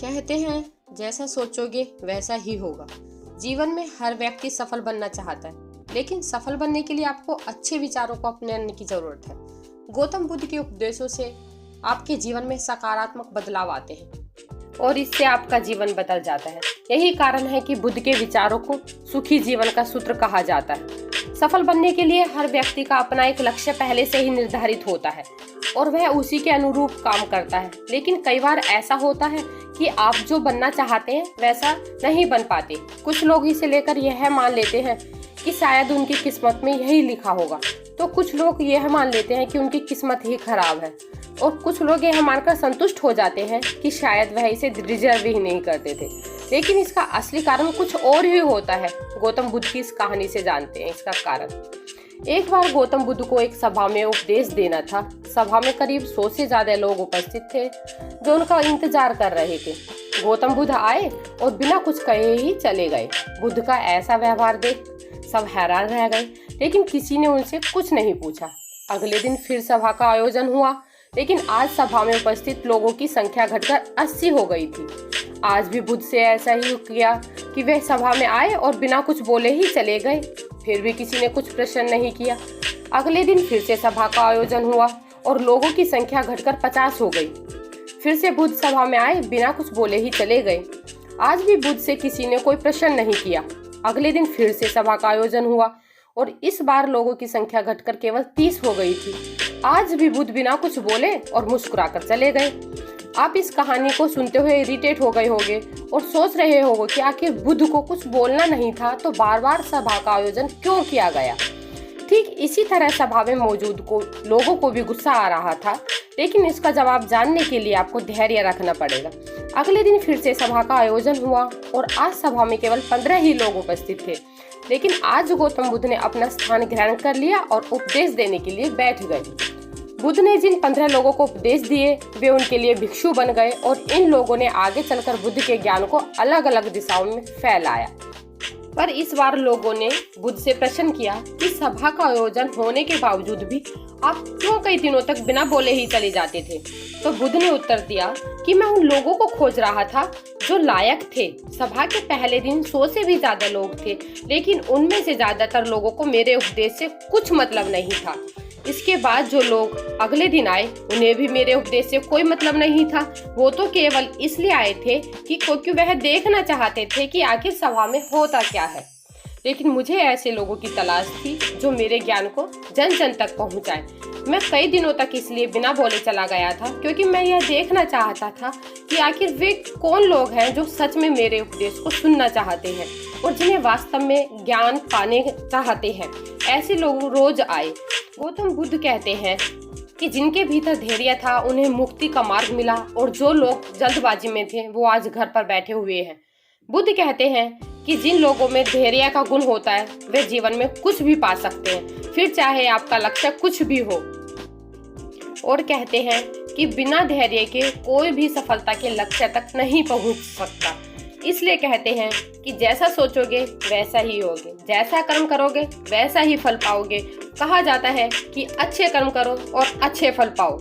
कहते हैं जैसा सोचोगे वैसा ही होगा। जीवन में हर व्यक्ति सफल बनना चाहता है, लेकिन सफल बनने के लिए आपको अच्छे विचारों को अपनाने की जरूरत है। गौतम बुद्ध के उपदेशों से आपके जीवन में सकारात्मक बदलाव आते हैं और इससे आपका जीवन बदल जाता है। यही कारण है कि बुद्ध के विचारों को सुखी जीवन का सूत्र कहा जाता है। सफल बनने के लिए हर व्यक्ति का अपना एक लक्ष्य पहले से ही निर्धारित होता है और वह उसी के अनुरूप काम करता है। लेकिन कई बार ऐसा होता है कि आप जो बनना चाहते हैं वैसा नहीं बन पाते। कुछ लोग इसे लेकर यह मान लेते हैं कि शायद उनकी किस्मत में यही लिखा होगा, तो कुछ लोग यह मान लेते हैं कि उनकी किस्मत ही खराब है और कुछ लोग यह मानकर संतुष्ट हो जाते हैं कि शायद वह इसे डिजर्व ही नहीं करते थे। लेकिन इसका असली कारण कुछ और ही होता है। गौतम बुद्ध की इस कहानी से जानते हैं इसका कारण। एक बार गौतम बुद्ध को एक सभा में उपदेश देना था। सभा में करीब 100 से ज्यादा लोग उपस्थित थे जो उनका इंतजार कर रहे थे। गौतम बुद्ध आए और बिना कुछ कहे ही चले गए। बुद्ध का ऐसा व्यवहार देख सब हैरान रह गए, लेकिन किसी ने उनसे कुछ नहीं पूछा। अगले दिन फिर सभा का आयोजन हुआ, लेकिन आज सभा में उपस्थित लोगों की संख्या घटकर 80 हो गई थी। आज भी बुद्ध से ऐसा ही किया कि वे सभा में आए और बिना कुछ बोले ही चले गए। फिर भी किसी ने कुछ प्रश्न नहीं किया। अगले दिन फिर से सभा का आयोजन हुआ और लोगों की संख्या घटकर 50 हो गई। फिर से बुद्ध सभा में आए, बिना कुछ बोले ही चले गए। आज भी बुद्ध से किसी ने कोई प्रश्न नहीं किया। अगले दिन फिर से सभा का आयोजन हुआ और इस बार लोगों की संख्या घटकर केवल 30 हो गई थी। आज भी बुद्ध बिना कुछ बोले और मुस्कुराकर चले गए। आप इस कहानी को सुनते हुए इरिटेट हो गए होंगे और सोच रहे होंगे कि आखिर बुद्ध को कुछ बोलना नहीं था तो बार बार सभा का आयोजन क्यों किया गया। ठीक इसी तरह सभा में मौजूद लोगों को भी गुस्सा आ रहा था, लेकिन इसका जवाब जानने के लिए आपको धैर्य रखना पड़ेगा। अगले दिन फिर से सभा का आयोजन हुआ और आज सभा में केवल 15 ही लोग उपस्थित थे। लेकिन आज गौतम बुद्ध ने अपना स्थान ग्रहण कर लिया और उपदेश देने के लिए बैठ गए। बुद्ध ने जिन 15 लोगों को उपदेश दिए वे उनके लिए भिक्षु बन गए और इन लोगों ने आगे चलकर बुद्ध के ज्ञान को अलग अलग दिशाओं में फैलाया। पर इस बार लोगों ने बुद्ध से प्रश्न किया कि सभा का आयोजन होने के बावजूद भी आप क्यों कई दिनों तक बिना बोले ही चले जाते थे। तो बुद्ध ने उत्तर दिया कि मैं उन लोगों को खोज रहा था जो लायक थे। सभा के पहले दिन 100 से भी ज्यादा लोग थे, लेकिन उनमें से ज्यादातर लोगों को मेरे उपदेश से कुछ मतलब नहीं था। इसके बाद जो लोग अगले दिन आए उन्हें भी मेरे उपदेश से कोई मतलब नहीं था। वो तो केवल इसलिए आए थे कि क्योंकि वह देखना चाहते थे कि आखिर सभा में होता क्या है। लेकिन मुझे ऐसे लोगों की तलाश थी जो मेरे ज्ञान को जन जन तक पहुंचाए। मैं कई दिनों तक इसलिए बिना बोले चला गया था क्योंकि मैं यह देखना चाहता था कि आखिर वे कौन लोग हैं जो सच में मेरे उपदेश को सुनना चाहते हैं और जिन्हें वास्तव में ज्ञान पाने चाहते हैं। ऐसे लोग रोज आए। गौतम बुद्ध कहते हैं कि जिनके भीतर धैर्य था उन्हें मुक्ति का मार्ग मिला और जो लोग जल्दबाजी में थे वो आज घर पर बैठे हुए हैं। बुद्ध कहते हैं कि जिन लोगों में धैर्य का गुण होता है वे जीवन में कुछ भी पा सकते हैं, फिर चाहे आपका लक्ष्य कुछ भी हो। और कहते हैं कि बिना धैर्य के कोई भी सफलता के लक्ष्य तक नहीं पहुंच सकता। इसलिए कहते हैं कि जैसा सोचोगे वैसा ही होगे, जैसा कर्म करोगे वैसा ही फल पाओगे। कहा जाता है कि अच्छे कर्म करो और अच्छे फल पाओ।